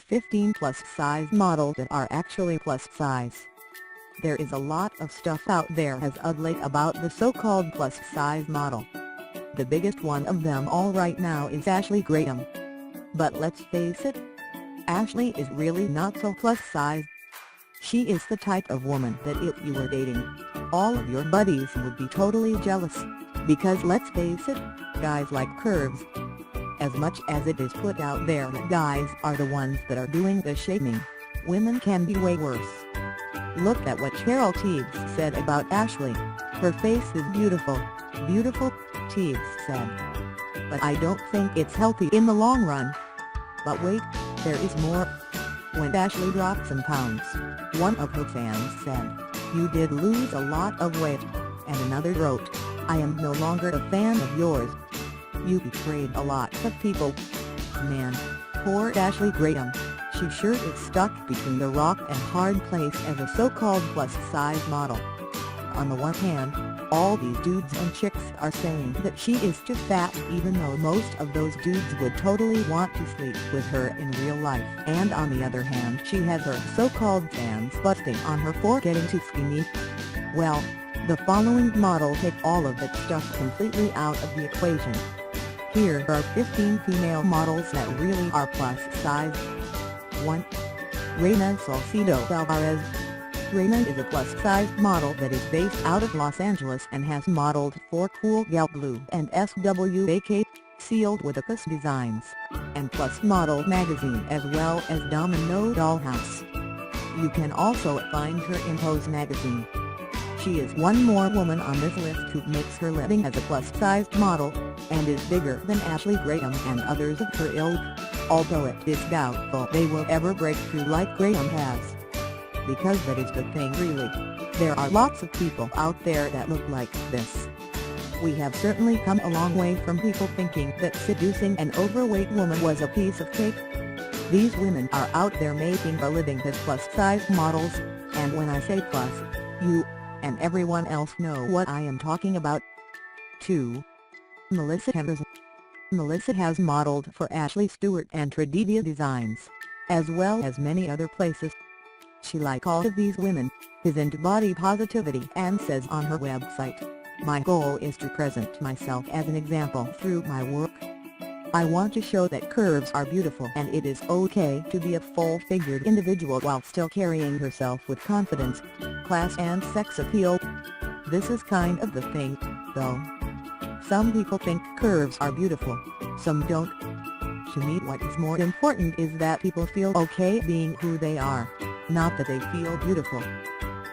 15 plus-size models that are actually plus-size. There is a lot of stuff out there as of late about the so-called plus-size model. The biggest one of them all right now is Ashley Graham. But let's face it, Ashley is really not so plus-size. She is the type of woman that if you were dating, all of your buddies would be totally jealous, because let's face it, guys like curves. As much as it is put out there that guys are the ones that are doing the shaming, women can be way worse. Look at what Cheryl Tweed said about Ashley. "Her face is beautiful, beautiful," Tweed said. "But I don't think it's healthy in the long run." But wait, there is more. When Ashley dropped some pounds, one of her fans said, "You did lose a lot of weight," and another wrote, "I am no longer a fan of yours. You betrayed a lot of people." Man, poor Ashley Graham. She sure is stuck between the rock and hard place as a so-called plus-size model. On the one hand, all these dudes and chicks are saying that she is too fat, even though most of those dudes would totally want to sleep with her in real life. And on the other hand, she has her so-called fans busting on her for getting too skinny. Well, the following model take all of that stuff completely out of the equation. Here are 15 female models that really are plus-size. 1. Reina Salcido Alvarez. Reina is a plus-size model that is based out of Los Angeles and has modeled for Cool Gal Blue and SWAK, sealed with Opus Designs, and Plus Model magazine, as well as Domino Dollhouse. You can also find her in Pose magazine. She is one more woman on this list who makes her living as a plus-sized model, and is bigger than Ashley Graham and others of her ilk, although it is doubtful they will ever break through like Graham has. Because that is the thing really. There are lots of people out there that look like this. We have certainly come a long way from people thinking that seducing an overweight woman was a piece of cake. These women are out there making a living as plus-size models, and when I say plus, you and everyone else know what I am talking about. 2. Melissa Henderson. Melissa has modeled for Ashley Stewart and Tradivia Designs, as well as many other places. She, like all of these women, is into body positivity and says on her website, "My goal is to present myself as an example through my work. I want to show that curves are beautiful and it is okay to be a full-figured individual while still carrying herself with confidence, class and sex appeal." This is kind of the thing, though. Some people think curves are beautiful, some don't. To me, what is more important is that people feel okay being who they are, not that they feel beautiful.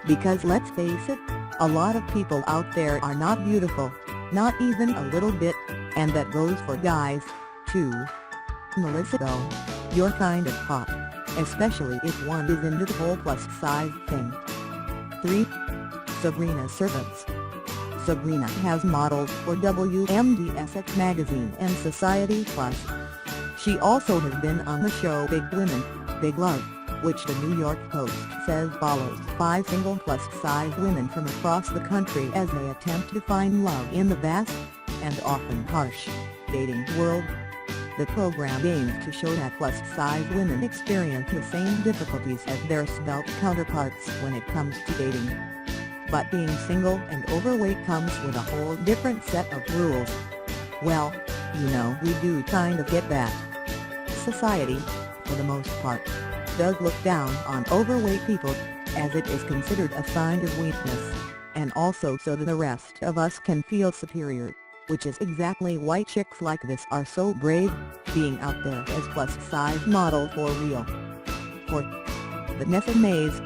Because let's face it, a lot of people out there are not beautiful, not even a little bit, and that goes for guys, too. Melissa though, you're kind of hot, especially if one is into the whole plus-size thing. 3. Sabrina Servants. Sabrina has modeled for WMDSX magazine and Society Plus. She also has been on the show Big Women, Big Love, which the New York Post says follows 5 single plus-size women from across the country as they attempt to find love in the vast, and often harsh, dating world. The program aims to show that plus-size women experience the same difficulties as their svelte counterparts when it comes to dating. But being single and overweight comes with a whole different set of rules. Well, you know, we do kind of get that. Society, for the most part, does look down on overweight people, as it is considered a sign of weakness, and also so that the rest of us can feel superior, which is exactly why chicks like this are so brave, being out there as plus-size model for real. 4. Vanessa Mays.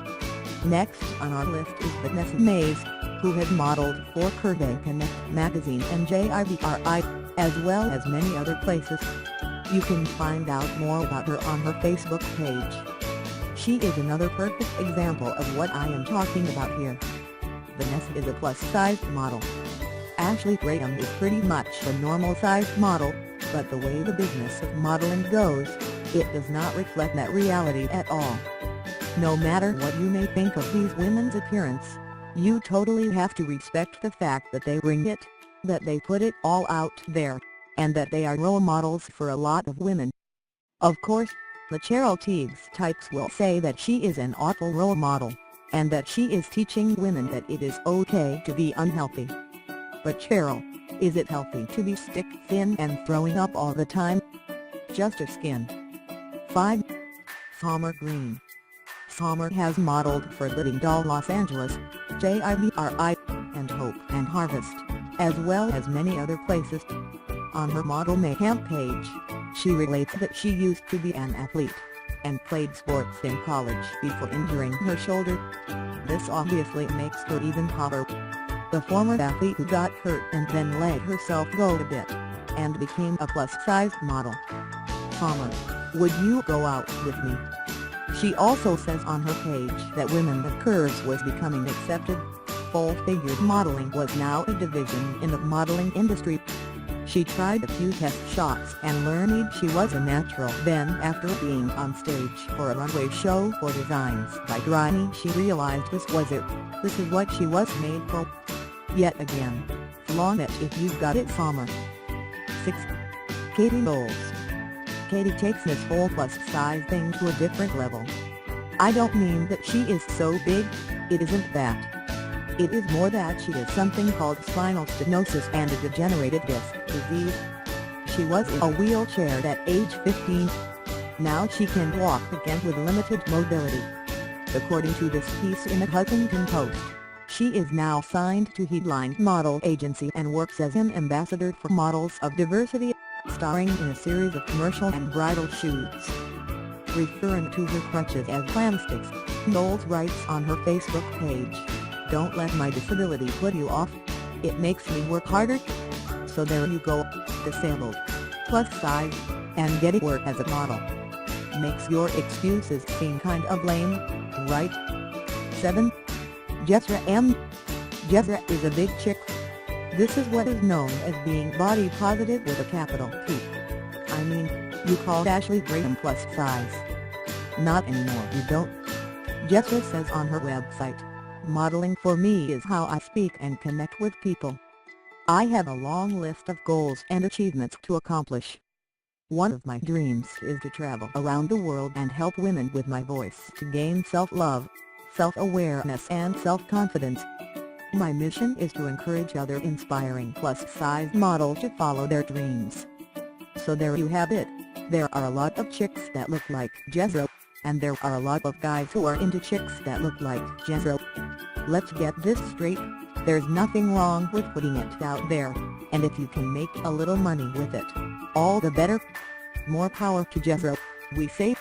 Next on our list is Vanessa Mays, who has modeled for Peniche magazine and JIVRI, as well as many other places. You can find out more about her on her Facebook page. She is another perfect example of what I am talking about here. Vanessa is a plus-sized model. Ashley Graham is pretty much a normal-sized model, but the way the business of modeling goes, it does not reflect that reality at all. No matter what you may think of these women's appearance, you totally have to respect the fact that they bring it, that they put it all out there, and that they are role models for a lot of women. Of course, The Cheryl Teagues types will say that she is an awful role model, and that she is teaching women that it is okay to be unhealthy. But Cheryl, is it healthy to be stick thin and throwing up all the time? Just a skin. 5. Palmer Green. Palmer has modeled for Living Doll Los Angeles, JIBRI, and Hope and Harvest, as well as many other places. On her Model Mayhem page, she relates that she used to be an athlete, and played sports in college before injuring her shoulder. This obviously makes her even hotter. The former athlete who got hurt and then let herself go a bit, and became a plus-size model. Palmer, would you go out with me? She also says on her page that women with curves was becoming accepted. Full-figure modeling was now a division in the modeling industry. She tried a few test shots and learned she was a natural. Then, after being on stage for a runway show for Designs by Granny, she realized this was it. This is what she was made for. Yet again, flaunt it if you've got it, Palmer. 6. Katy Knowles. Katy takes this whole plus-size thing to a different level. I don't mean that she is so big, it isn't that. It is more that she has something called spinal stenosis and a degenerative disc disease. She was in a wheelchair at age 15. Now she can walk again with limited mobility. According to this piece in the Huffington Post, she is now signed to Headline Model Agency and works as an ambassador for Models of Diversity, starring in a series of commercial and bridal shoots. Referring to her crutches as clam sticks, Knowles writes on her Facebook page, "Don't let my disability put you off. It makes me work harder. So there you go, disabled, plus size, and getting work as a model. Makes your excuses seem kind of lame, right?" 7. Jezra M. Jezra is a big chick. This is what is known as being body positive with a capital P. I mean, you call Ashley Graham plus size. Not anymore, you don't. Jezra says on her website, "Modeling for me is how I speak and connect with people. I have a long list of goals and achievements to accomplish. One of my dreams is to travel around the world and help women with my voice to gain self-love, self-awareness and self-confidence. My mission is to encourage other inspiring plus-size models to follow their dreams." So there you have it. There are a lot of chicks that look like Jezra, and there are a lot of guys who are into chicks that look like Jezra. Let's get this straight. There's nothing wrong with putting it out there, and if you can make a little money with it, all the better. More power to Jezra, we say.